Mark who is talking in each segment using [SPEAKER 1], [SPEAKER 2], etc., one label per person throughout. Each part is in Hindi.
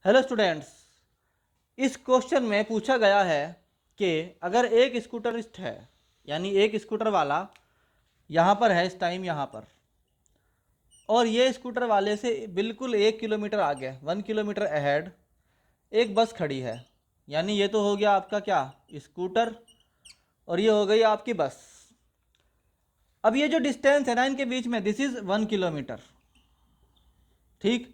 [SPEAKER 1] हेलो स्टूडेंट्स, इस क्वेश्चन में पूछा गया है कि अगर एक स्कूटरिस्ट है, यानी एक स्कूटर वाला यहाँ पर है इस टाइम यहाँ पर, और ये स्कूटर वाले से बिल्कुल 1 किलोमीटर आगे 1 किलोमीटर अहेड एक बस खड़ी है। यानी ये तो हो गया आपका क्या, स्कूटर, और ये हो गई आपकी बस। अब ये जो डिस्टेंस है ना इनके बीच में, दिस इज 1 किलोमीटर, ठीक,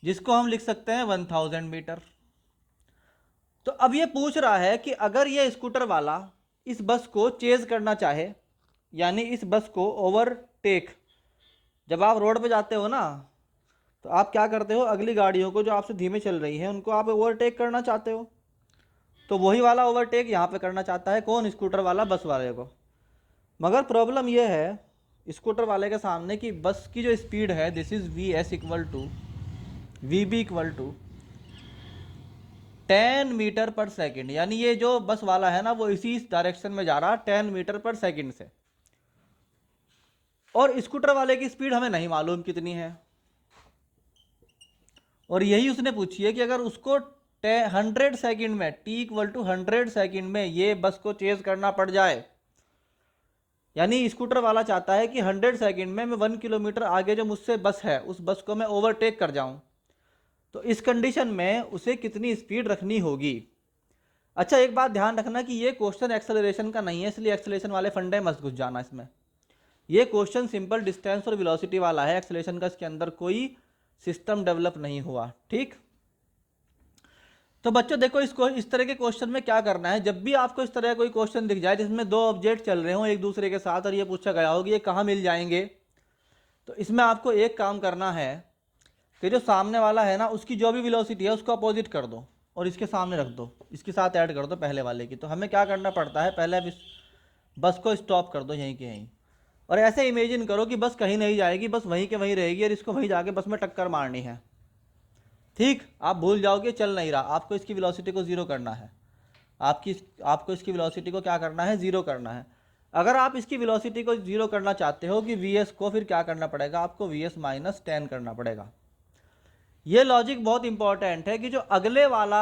[SPEAKER 1] जिसको हम लिख सकते हैं 1000 मीटर। तो अब ये पूछ रहा है कि अगर ये स्कूटर वाला इस बस को चेज करना चाहे, यानी इस बस को ओवरटेक, जब आप रोड पे जाते हो ना तो आप क्या करते हो, अगली गाड़ियों को जो आपसे धीमे चल रही हैं उनको आप ओवरटेक करना चाहते हो। तो वही वाला ओवरटेक यहाँ पे करना चाहता है कौन, स्कूटर वाला बस वाले को। मगर प्रॉब्लम यह है स्कूटर वाले के सामने कि बस की जो स्पीड है, this is V S equal to V B equal to 10 metre per second. यानी ये जो बस वाला है ना वो इसी डायरेक्शन में जा रहा है 10 मीटर पर सेकंड से, और स्कूटर वाले की स्पीड हमें नहीं मालूम कितनी है। और यही उसने पूछी है कि अगर उसको 100 सेकंड में, टी इक्वल टू 100 सेकंड में ये बस को चेज करना पड़ जाए, यानी स्कूटर वाला चाहता है कि 100 सेकंड में मैं 1 किलोमीटर आगे जो मुझसे बस है उस बस को मैं ओवरटेक कर जाऊं, तो इस कंडीशन में उसे कितनी स्पीड रखनी होगी। अच्छा, एक बात ध्यान रखना कि ये क्वेश्चन एक्सेलरेशन का नहीं है, इसलिए एक्सेलरेशन वाले फंडे मत घुस जाना इसमें। ये क्वेश्चन सिंपल डिस्टेंस और वेलोसिटी वाला है, एक्सेलरेशन का इसके अंदर कोई सिस्टम डेवलप नहीं हुआ, ठीक। तो बच्चों देखो, इसको इस तरह के क्वेश्चन में क्या करना है, जब भी आपको इस तरह कोई क्वेश्चन दिख जाए जिसमें दो ऑब्जेक्ट चल रहे हो एक दूसरे के साथ और ये पूछा गया हो कि ये कहाँ मिल जाएंगे, तो इसमें आपको एक काम करना है कि जो सामने वाला है ना उसकी जो भी वेलोसिटी है उसको अपोजिट कर दो और इसके सामने रख दो, इसके साथ ऐड कर दो पहले वाले की। तो हमें क्या करना पड़ता है, पहले बस को स्टॉप कर दो यहीं के यहीं, और ऐसे इमेजिन करो कि बस कहीं नहीं जाएगी, बस वहीं के वहीं रहेगी और इसको वहीं जाके बस में टक्कर मारनी है, ठीक। आप भूल जाओगे चल नहीं रहा, आपको इसकी वेलोसिटी को जीरो करना है, आपको इसकी वेलोसिटी को क्या करना है, जीरो करना है। अगर आप इसकी वेलोसिटी को जीरो करना चाहते हो कि वी एस को, फिर क्या करना पड़ेगा आपको, वी एस माइनस 10 करना पड़ेगा। ये लॉजिक बहुत इंपॉर्टेंट है कि जो अगले वाला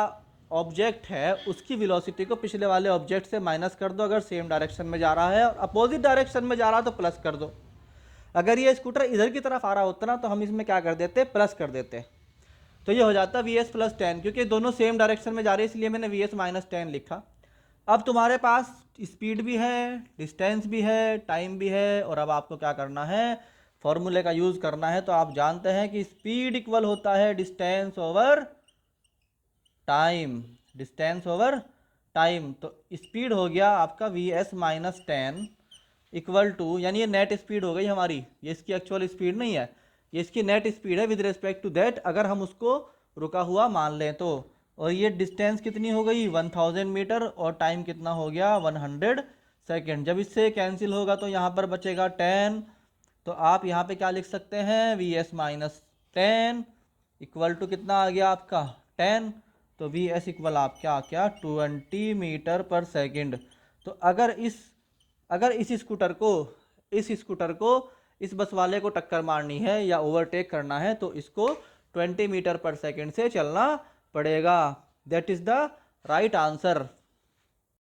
[SPEAKER 1] ऑब्जेक्ट है उसकी वेलोसिटी को पिछले वाले ऑब्जेक्ट से माइनस कर दो अगर सेम डायरेक्शन में जा रहा है, और अपोजिट डायरेक्शन में जा रहा है तो प्लस कर दो। अगर ये स्कूटर इधर की तरफ आ रहा होता ना तो हम इसमें क्या कर देते, प्लस कर देते, तो ये हो जाता वी एस प्लस 10, क्योंकि दोनों सेम डायरेक्शन में जा रहे हैं इसलिए मैंने वी एस माइनस 10 लिखा। अब तुम्हारे पास स्पीड भी है, डिस्टेंस भी है, टाइम भी है, और अब आपको क्या करना है, फॉर्मूले का यूज करना है। तो आप जानते हैं कि स्पीड इक्वल होता है distance over time, distance over time. तो स्पीड हो गया आपका V S minus 10 equal to, यानी ये नेट स्पीड हो गई हमारी, ये इसकी एक्चुअल स्पीड नहीं है, ये इसकी नेट स्पीड है विद रिस्पेक्ट टू दैट, अगर हम उसको रुका हुआ मान लें तो। और ये डिस्टेंस कितनी हो गई, 1000 मीटर, और टाइम कितना हो गया, 100 सेकेंड। जब इससे कैंसिल होगा तो यहाँ पर बचेगा 10, तो आप यहाँ पे क्या लिख सकते हैं, V S minus 10 equal to कितना आ गया आपका 10, तो वी एस इक्वल आप क्या 20 मीटर पर सेकेंड। तो अगर इस स्कूटर को इस बस वाले को टक्कर मारनी है या ओवरटेक करना है तो इसको 20 मीटर पर सेकेंड से चलना पड़ेगा। That is the right answer